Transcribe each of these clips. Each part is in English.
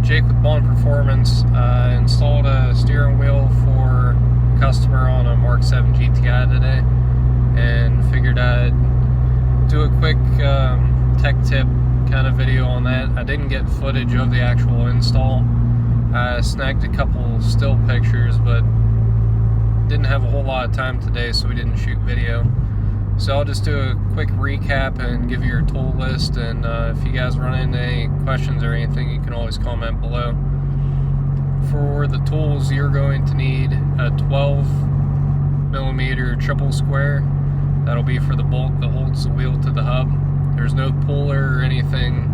Jake with Bond Performance. Installed a steering wheel for a customer on a Mk7 GTI today, and figured I'd do a quick tech tip kind of video on that. I didn't get footage of the actual install. I snagged a couple still pictures, but didn't have a whole lot of time today, so we didn't shoot video. So I'll just do a quick recap and give you your tool list, and if you guys run into any questions or anything, you can always comment below. For the tools, you're going to need a 12mm triple square. That'll be for the bolt that holds the wheel to the hub. There's no puller or anything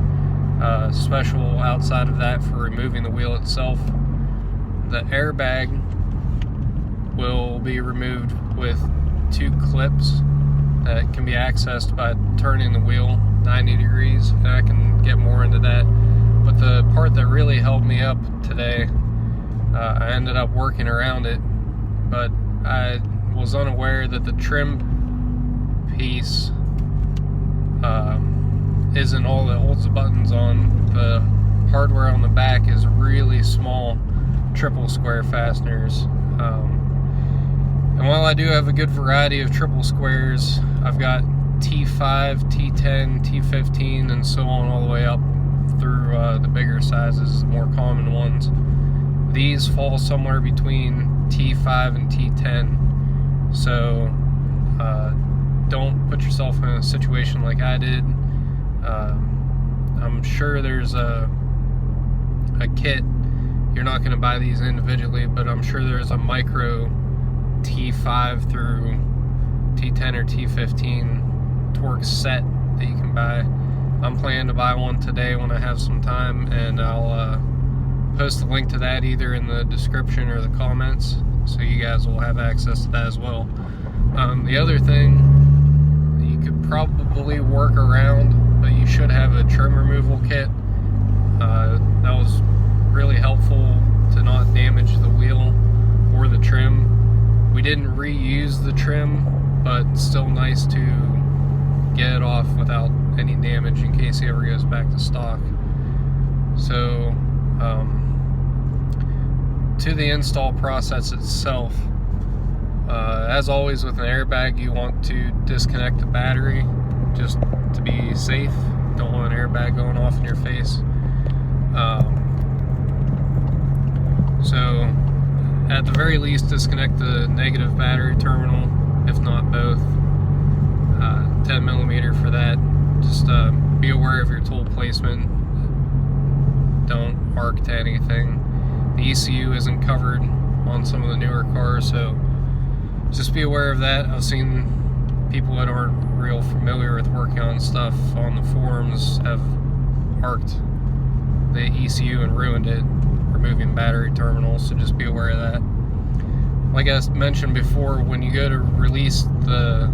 special outside of that for removing the wheel itself. The airbag will be removed with 2 clips that can be accessed by turning the wheel 90 degrees, and I can get more into that. But the part that really held me up today, I ended up working around it, but I was unaware that the trim piece isn't all that holds the buttons on. The hardware on the back is really small triple square fasteners. And while I do have a good variety of triple squares, I've got T5, T10, T15, and so on all the way up through the bigger sizes, the more common ones. These fall somewhere between T5 and T10, so don't put yourself in a situation like I did. I'm sure there's a kit. You're not going to buy these individually, but I'm sure there's a micro T5 through T10 or T15 torque set that you can buy. I'm planning to buy one today when I have some time, and I'll post a link to that either in the description or the comments, so you guys will have access to that as well. The other thing that you could probably work around, but you should have a trim removal kit. That was really helpful to not damage the wheel or the trim. We didn't reuse the trim, but still nice to get it off without any damage in case he ever goes back to stock. So, to the install process itself, as always with an airbag, you want to disconnect the battery just to be safe. Don't want an airbag going off in your face. So at the very least, disconnect the negative battery terminal, if not both. 10mm for that. Just be aware of your tool placement. Don't arc to anything. The ECU isn't covered on some of the newer cars, so just be aware of that. I've seen people that aren't real familiar with working on stuff on the forums have arced the ECU and ruined it, removing battery terminals, so just be aware of that. Like I mentioned before, when you go to release the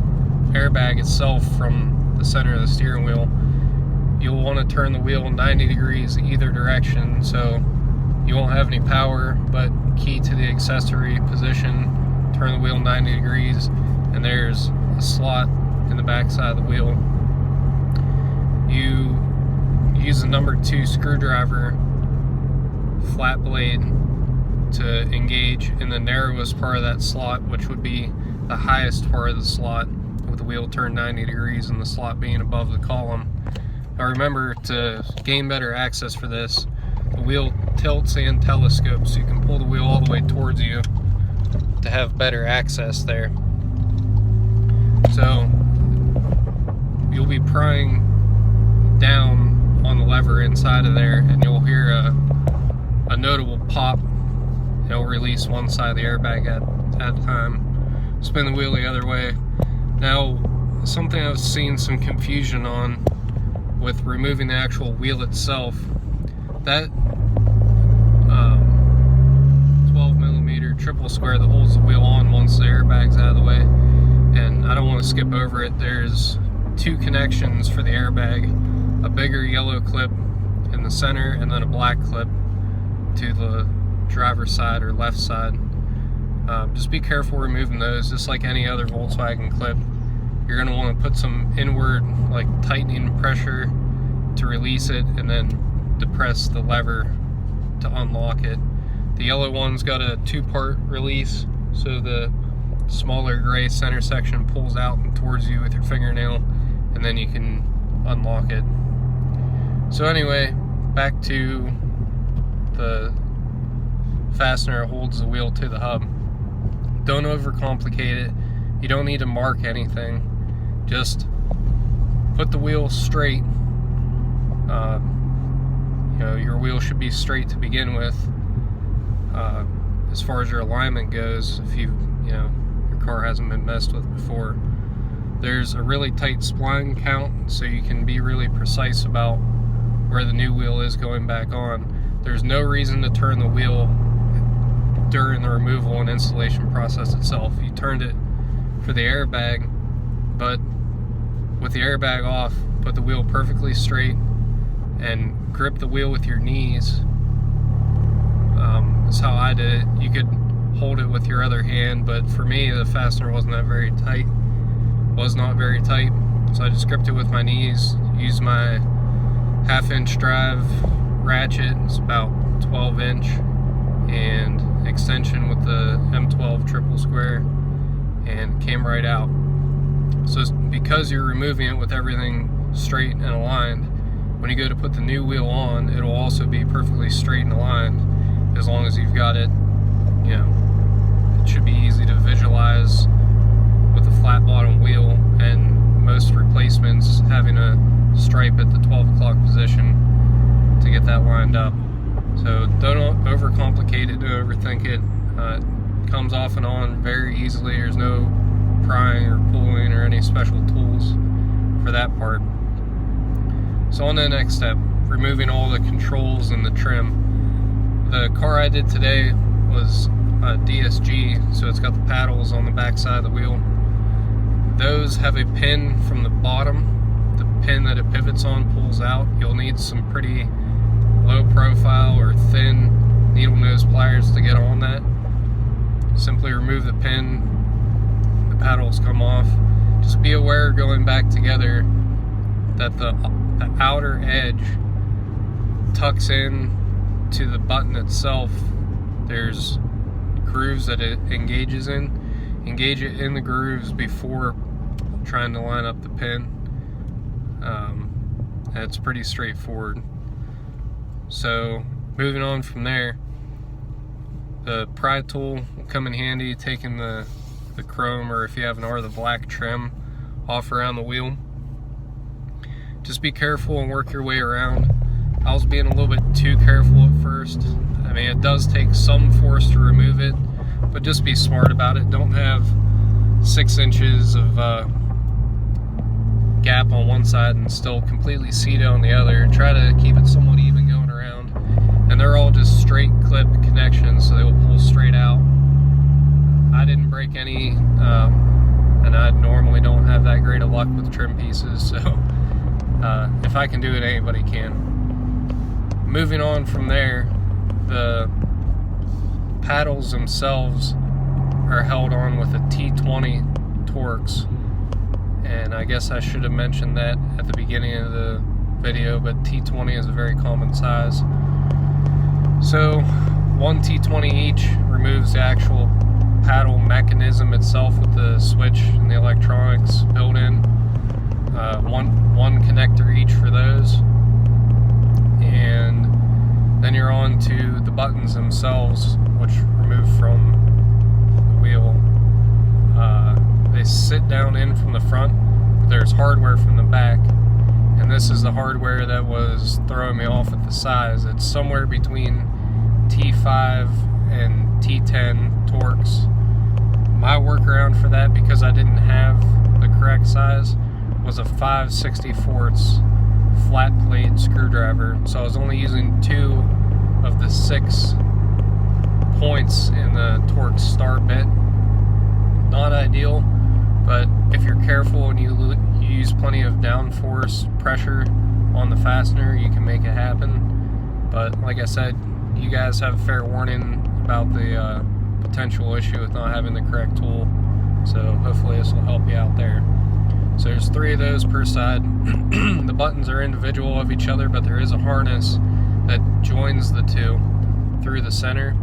airbag itself from the center of the steering wheel, you'll want to turn the wheel 90 degrees either direction, so you won't have any power, but key to the accessory position, turn the wheel 90 degrees, and there's a slot in the back side of the wheel. You use the number 2 screwdriver flat blade to engage in the narrowest part of that slot, which would be the highest part of the slot, with the wheel turned 90 degrees and the slot being above the column. Now remember, to gain better access for this, the wheel tilts and telescopes, so you can pull the wheel all the way towards you to have better access there. So you'll be prying down on the lever inside of there, and you'll hear a notable pop. It'll release one side of the airbag at a time. Spin the wheel the other way. Now, something I've seen some confusion on with removing the actual wheel itself, that 12mm triple square that holds the wheel on once the airbag's out of the way, and I don't want to skip over it, there's 2 connections for the airbag, a bigger yellow clip in the center and then a black clip to the driver's side or left side. Just be careful removing those, just like any other Volkswagen clip. You're going to want to put some inward, like, tightening pressure to release it, and then depress the lever to unlock it. The yellow one's got a 2-part release, so the smaller gray center section pulls out and towards you with your fingernail, and then you can unlock it. So anyway, back to the fastener holds the wheel to the hub. Don't overcomplicate it. You don't need to mark anything. Just put the wheel straight. Your wheel should be straight to begin with. As far as your alignment goes, if your car hasn't been messed with before. There's a really tight spline count, so you can be really precise about where the new wheel is going back on. There's no reason to turn the wheel during the removal and installation process itself. You turned it for the airbag, but with the airbag off, put the wheel perfectly straight and grip the wheel with your knees. That's how I did it. You could hold it with your other hand, but for me the fastener wasn't very tight, so I just gripped it with my knees, used my 1/2-inch drive ratchet, it's about 12-inch, and extension with the M12 triple square, and came right out. So because you're removing it with everything straight and aligned, when you go to put the new wheel on, it'll also be perfectly straight and aligned, as long as you've got it, it should be easy to visualize with a flat bottom wheel, and most replacements having a stripe at the 12 o'clock position to get that lined up. So don't overcomplicate it, don't overthink it. It comes off and on very easily. There's no prying or pulling or any special tools for that part. So on to the next step, removing all the controls and the trim. The car I did today was a DSG, so it's got the paddles on the back side of the wheel. Those have a pin from the bottom. The pin that it pivots on pulls out. You'll need some pretty low profile or thin needle nose pliers to get on that. Simply remove the pin, the paddles come off. Just be aware going back together that the outer edge tucks in to the button itself. There's grooves that it engages in. Engage it in the grooves before trying to line up the pin. It's pretty straightforward. So moving on from there, the pry tool will come in handy, taking the chrome, or if you have the black trim off around the wheel. Just be careful and work your way around. I was being a little bit too careful at first. I mean, it does take some force to remove it, but just be smart about it. Don't have 6 inches of gap on one side and still completely seated on the other. Try to keep it somewhat even going around. And they're all just straight clip connections, so they will pull straight out. I didn't break any, and I normally don't have that great of luck with trim pieces, so if I can do it, anybody can. Moving on from there, the paddles themselves are held on with a T20 Torx, and I guess I should have mentioned that at the beginning of the video, but T20 is a very common size. So one T20 each removes the actual paddle mechanism itself with the switch and the electronics built in. One connector each for those, and then you're on to the buttons themselves, which remove from the wheel. They sit down in from the front, but there's hardware from the back, and this is the hardware that was throwing me off at the size. It's somewhere between T5 and T10 Torx. My workaround for that, because I didn't have the correct size, was a 5/64 flat blade screwdriver. So I was only using 2 of the 6 points in the Torx start bit. Not ideal, but if you're careful and you use plenty of downforce pressure on the fastener, you can make it happen. But like I said, you guys have fair warning about the potential issue with not having the correct tool, so hopefully this will help you out there. So there's 3 of those per side. The buttons are individual of each other, but there is a harness that joins the 2. through the center.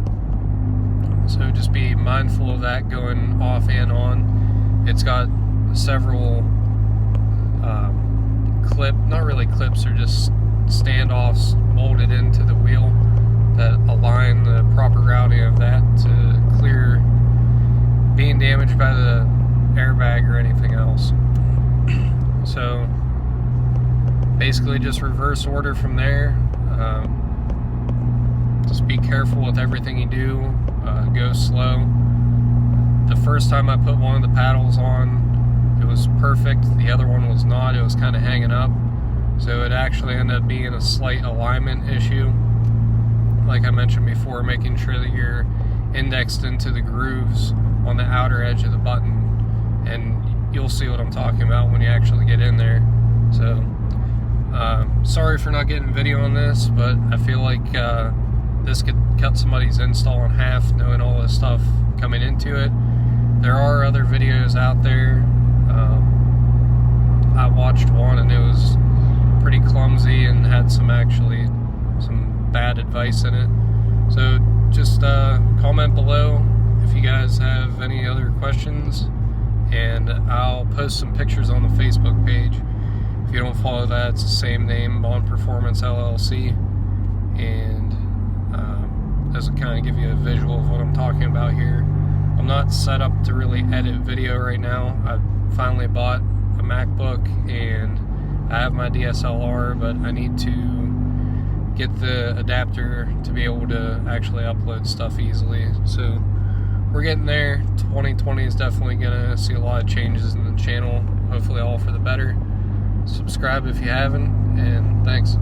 So just be mindful of that going off and on. It's got several not really clips, they're just standoffs molded into the wheel that align the proper routing of that to clear being damaged by the airbag or anything else. So basically just reverse order from there. Just be careful with everything you do. Go slow. The first time I put one of the paddles on, it was perfect. The other one was not. It was kind of hanging up. So it actually ended up being a slight alignment issue. Like I mentioned before, making sure that you're indexed into the grooves on the outer edge of the button. And you'll see what I'm talking about when you actually get in there. So, sorry for not getting video on this, but I feel like this could cut somebody's install in half, knowing all this stuff coming into it. There are other videos out there. I watched one and it was pretty clumsy and had some bad advice in it. So just comment below if you guys have any other questions, and I'll post some pictures on the Facebook page. If you don't follow that, it's the same name, Bond Performance LLC, and this will kind of give you a visual of what I'm talking about here. I'm not set up to really edit video right now. I finally bought a MacBook and I have my DSLR, but I need to get the adapter to be able to actually upload stuff easily. So we're getting there. 2020 is definitely gonna see a lot of changes in the channel, hopefully all for the better. Subscribe if you haven't, and thanks.